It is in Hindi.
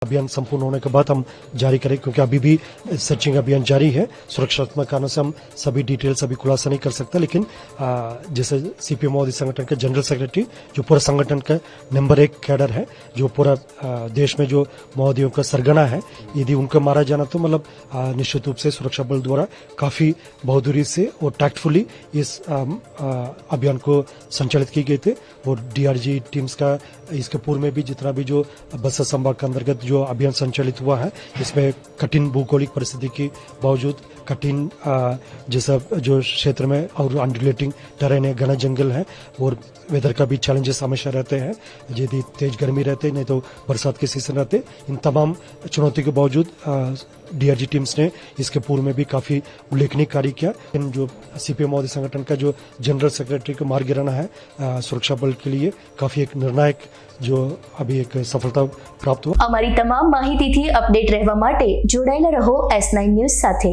अभियान संपूर्ण होने के बाद हम जारी करें, क्योंकि अभी भी सर्चिंग अभियान जारी है। सुरक्षात्मक कारणों से हम सभी डिटेल्स अभी खुलासा नहीं कर सकते, लेकिन जैसे सीपीएम माओवादी संगठन के जनरल सेक्रेटरी, जो पूरा संगठन का नंबर 1 कैडर है, जो पूरा देश में जो माओवादियों का सरगना है, यदि उनको मारा जाना तो मतलब निश्चित रूप से सुरक्षा बल द्वारा काफी बहादुरी से और टैक्टफुली इस अभियान को संचालित की गई थे। और डीआरजी टीम्स का इसके पूर्व में भी जितना भी जो बस्तर संभाग के अंतर्गत जो अभियान संचालित हुआ है, इसमें कठिन भौगोलिक परिस्थिति के बावजूद, कठिन जैसा जो क्षेत्र में और अनडिलेटिंग टेरेन है, घना जंगल है और वेदर का भी चैलेंजेस हमेशा रहते हैं, यदि तेज गर्मी रहते नहीं तो बरसात के सीजन रहते। इन तमाम चुनौती के बावजूद डीआरजी टीम्स ने इसके पूर्व में भी काफी उल्लेखनीय कार्य किया। इन जो सीपीएम माओवादी संगठन का जो जनरल सेक्रेटरी को मार गिराना है सुरक्षा बल के लिए काफी एक निर्णायक जो अभी एक सफलता प्राप्त हुआ। અમારી તમામ માહિતીથી અપડેટ રહેવા માટે જોડાયેલા રહો S9 ન્યૂઝ સાથે।